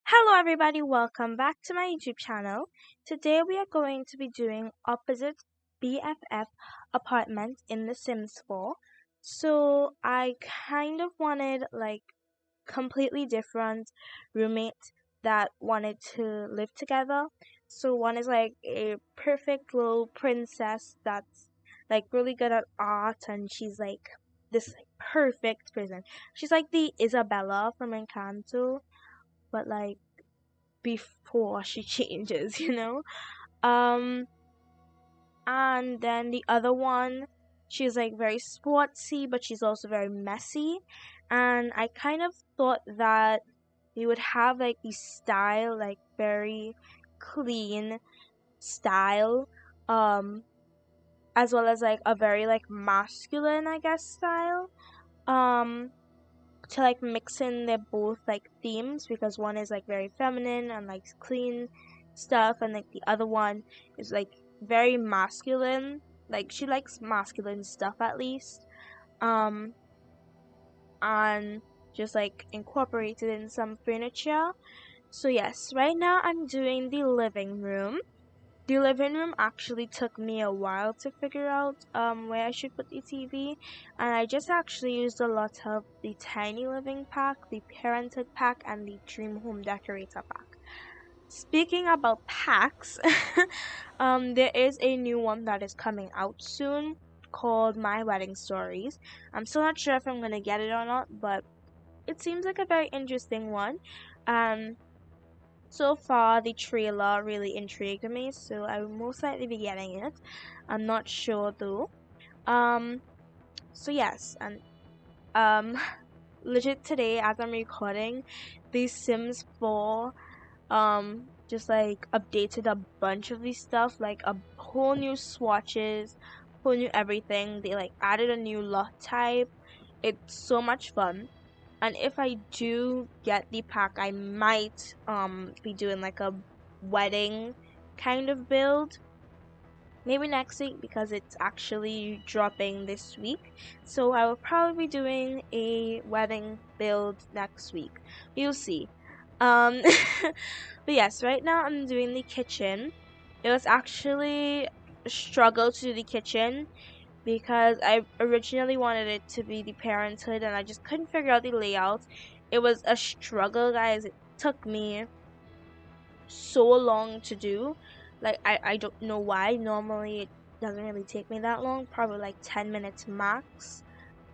Hello everybody, welcome back to my YouTube channel. Today we are going to be doing Opposite BFF apartment in The Sims 4. So I kind of wanted like completely different roommates that wanted to live together. So one is like a perfect little princess that's like really good at art, and she's like this like perfect person. She's like the Isabella from Encanto, but like before she changes, Um, and then the other one, she's like very sportsy, but she's also very messy. And I kind of thought that we would have like the style, like very clean style, um, as well as like a very like masculine, I guess, style. Um, to like mix in their both like themes, because one is like very feminine and like clean stuff, and like the other one is like very masculine, like she likes masculine stuff at least, um and just like incorporated in some furniture. So yes, right now I'm doing the living room. The living room actually took me a while to figure out where I should put the TV, and I just actually used a lot of the Tiny Living pack, the Parenthood pack, and the Dream Home Decorator pack. Speaking about packs, there is a new one that is coming out soon called My Wedding Stories. I'm still not sure if I'm gonna get it or not, but it seems like a very interesting one. So far, the trailer really intrigued me, so I will most likely be getting it. I'm not sure though. Um, so yes, and um, legit today as I'm recording, the Sims 4 just like updated a bunch of these stuff, like a whole new swatches, whole new everything. They like added a new lot type. It's so much fun. And if I do get the pack, I might be doing like a wedding kind of build. Maybe next week, because it's actually dropping this week. So I will probably be doing a wedding build next week. You'll see. Um but yes, right now I'm doing the kitchen. It was actually a struggle to do the kitchen because I originally wanted it to be the Parenthood, and I just couldn't figure out the layout. It was a struggle, guys. It took me so long to do. Like, I don't know why. Normally, it doesn't really take me that long, probably like 10 minutes max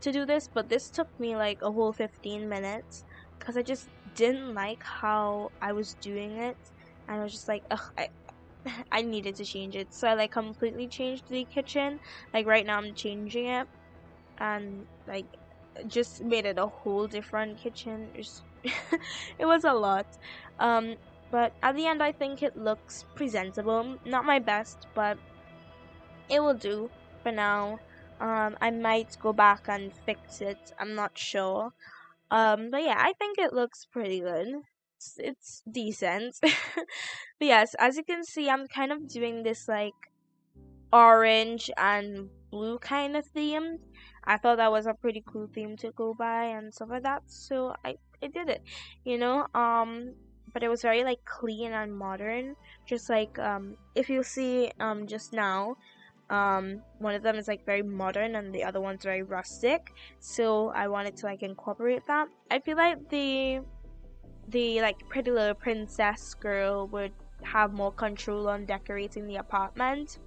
to do this, but this took me like a whole 15 minutes because I just didn't like how I was doing it. And I was just like, ugh, I needed to change it. So I like completely changed the kitchen. Like right now I'm changing it, and like just made it a whole different kitchen. It was a lot. Um but at the end I think it looks presentable. Not my best, but it will do for now. I might go back and fix it. I'm not sure. But yeah, I think it looks pretty good. It's decent. But yes, as you can see, I'm kind of doing this like orange and blue kind of theme. I thought that was a pretty cool theme to go by and stuff like that. So I did it, you know. But it was very like clean and modern. Just like if you see just now, one of them is like very modern and the other one's very rustic. So I wanted to like incorporate that. I feel like the like Pretty Little Princess girl would have more control on decorating the apartment.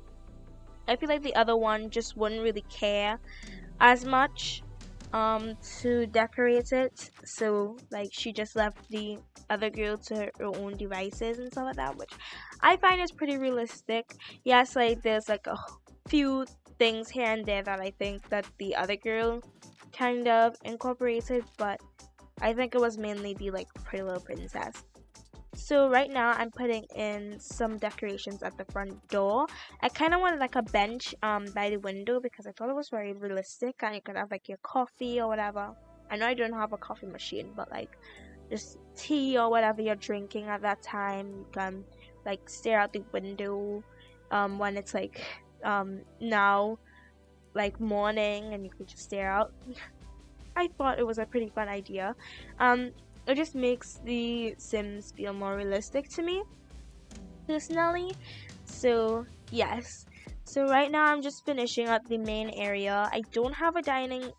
I feel like the other one just wouldn't really care as much to decorate it. So like she just left the other girl to her own devices and stuff like that, which I find is pretty realistic. Yes, like there's like a few things here and there that I think that the other girl kind of incorporated, but I think it was mainly the like Pretty Little Princess. So right now I'm putting in some decorations at the front door. I kind of wanted like a bench by the window because I thought it was very realistic, and you could have like your coffee or whatever. I know I don't have a coffee machine, but like just tea or whatever you're drinking at that time, you can like stare out the window when it's like now like morning, and you could just stare out. I thought it was a pretty fun idea. Um, it just makes the Sims feel more realistic to me personally. So yes. So right now I'm just finishing up the main area. I don't have a dining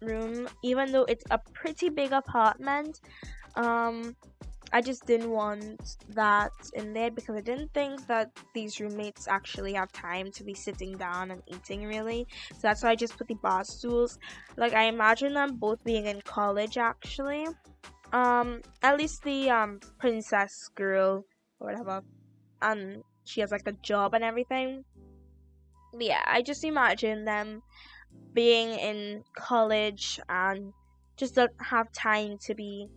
room, even though it's a pretty big apartment. I just didn't want that in there because I didn't think that these roommates actually have time to be sitting down and eating really. So that's why I just put the bar stools. Like I imagine them both being in college actually. At least the princess girl or whatever. She has like a job and everything. But yeah, I just imagine them being in college and just don't have time to be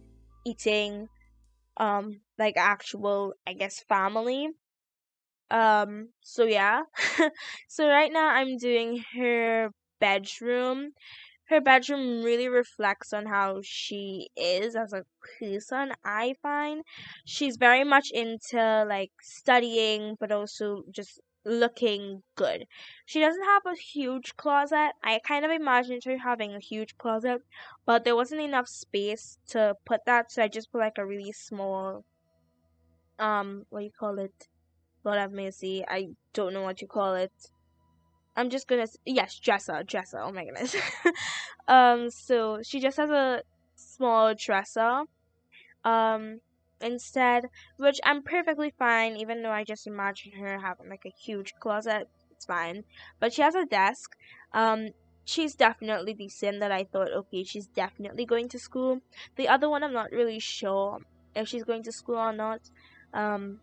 eating like actual, I guess, family. So yeah. So right now I'm doing her bedroom. Her bedroom really reflects on how she is as a person. I find she's very much into like studying but also just looking good. She doesn't have a huge closet. I kind of imagined her having a huge closet, but there wasn't enough space to put that, so I just put like a really small what do you call it? Lord have mercy, I don't know what you call it. I'm just gonna yes, dresser. Oh my goodness. So she just has a small dresser. Um, instead, which I'm perfectly fine, even though I just imagine her having like a huge closet. It's fine, but she has a desk. Um, she's definitely the sim that I thought. Okay, she's definitely going to school. The other one, I'm not really sure if she's going to school or not. Um,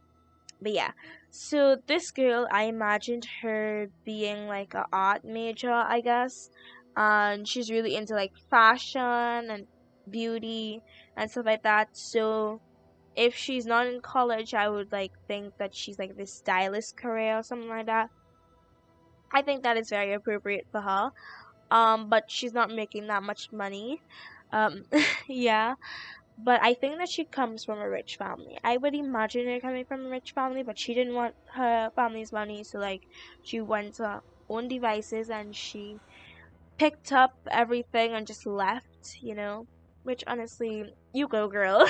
but yeah, so this girl, I imagined her being like a art major, I guess, and she's really into like fashion and beauty and stuff like that. So if she's not in college, I would like think that she's like this stylist career or something like that. I think that is very appropriate for her. But she's not making that much money. Yeah. But I think that she comes from a rich family. I would imagine her coming from a rich family, but she didn't want her family's money, so like she went to her own devices and she picked up everything and just left, you know. Which honestly, you go girl.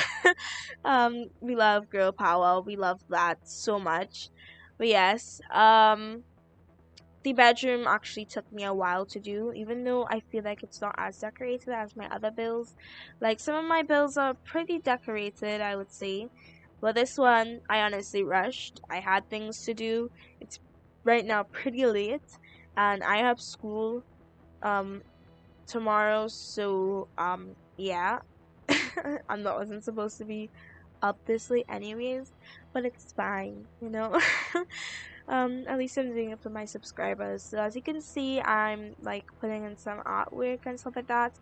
We love girl power. We love that so much. But yes, the bedroom actually took me a while to do, even though I feel like it's not as decorated as my other bills. Like, some of my bills are pretty decorated, I would say. But this one, I honestly rushed. I had things to do. It's right now pretty late, and I have school um tomorrow, so yeah. I wasn't supposed to be up this late anyways, but it's fine, you know. At least I'm doing it for my subscribers. So as you can see, I'm like putting in some artwork and stuff like that.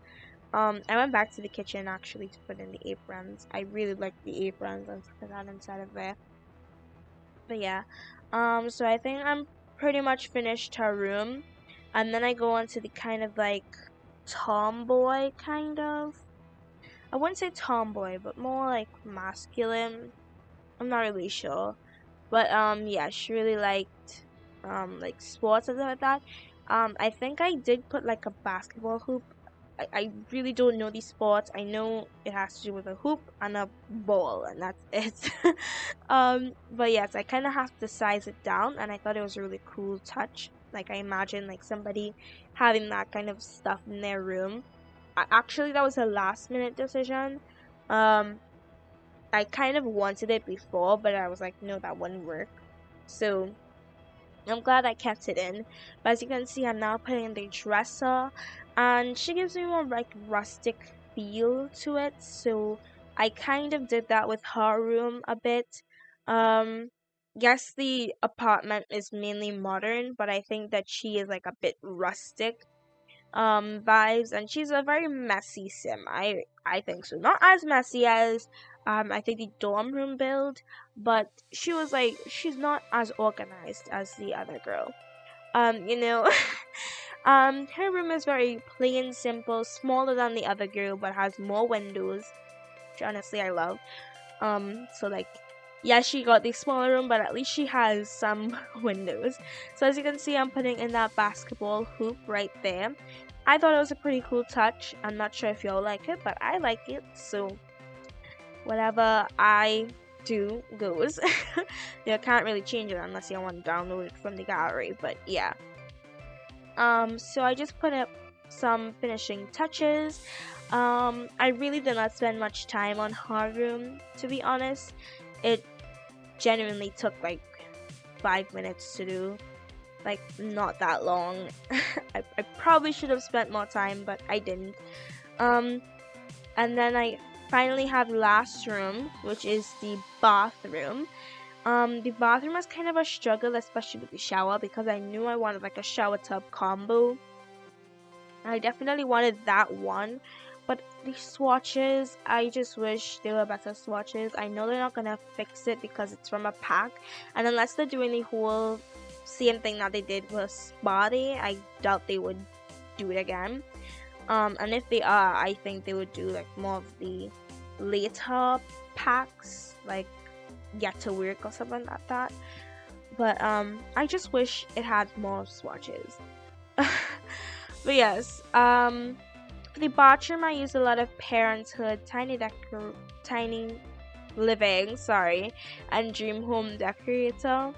I went back to the kitchen actually to put in the aprons. I really like the aprons and stuff like that inside of there. But yeah, so I think I'm pretty much finished her room, and then I go on to the kind of like tomboy kind of. I wouldn't say tomboy, but more like masculine. I'm not really sure. But yeah, she really liked like sports and stuff like that. I think I did put like a basketball hoop. I really don't know these sports. I know it has to do with a hoop and a ball, and that's it. But yes, I kind of have to size it down, and I thought it was a really cool touch. Like I imagine like somebody having that kind of stuff in their room. Actually, that was a last minute decision. Um, I kind of wanted it before, but I was like, no, that wouldn't work. So I'm glad I kept it in. But as you can see, I'm now putting in the dresser, and she gives me more like rustic feel to it. So I kind of did that with her room a bit. Yes, the apartment is mainly modern, but I think that she is like a bit rustic vibes, and she's a very messy sim. I think so. Not as messy as I think the dorm room build, but she's not as organized as the other girl. You know, her room is very plain, simple, smaller than the other girl, but has more windows, which honestly I love. So like, yeah, she got the smaller room, but at least she has some windows. So as you can see, I'm putting in that basketball hoop right there. I thought it was a pretty cool touch. I'm not sure if y'all like it, but I like it. So whatever I do goes. You can't really change it unless you want to download it from the gallery, but yeah. So I just put up some finishing touches. I really did not spend much time on her room, to be honest. It genuinely took like 5 minutes to do, like not that long. I probably should have spent more time, but I didn't. And then I finally have the last room, which is the bathroom. The bathroom was kind of a struggle, especially with the shower, because I knew I wanted like a shower tub combo. I definitely wanted that one, but the swatches, I just wish they were better swatches. I know they're not gonna fix it because it's from a pack, and unless they're doing the whole same thing that they did with Spa Day, I doubt they would do it again. And if they are, I think they would do like more of the later packs, like Get to Work or something like that. But I just wish it had more swatches. But yes, for the bathroom I used a lot of Parenthood, Tiny Living, and Dream Home Decorator.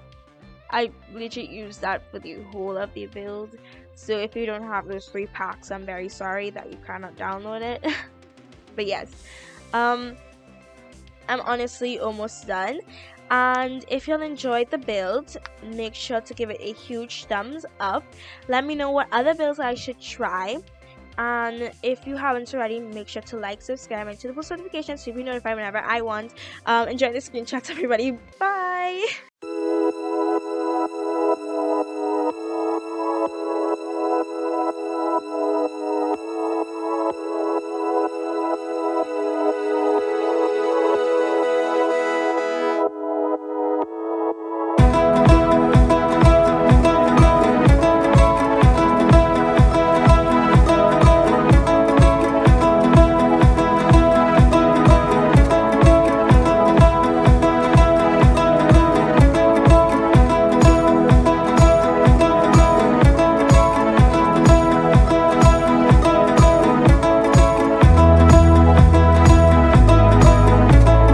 I legit used that for the whole of the build. So if you don't have those 3 packs, I'm very sorry that you cannot download it. But yes, I'm honestly almost done. And if you enjoyed the build, make sure to give it a huge thumbs up. Let me know what other builds I should try. And if you haven't already, make sure to like, subscribe, and to the post notifications so you'll be notified whenever I want. Enjoy the screenshots, everybody. Bye!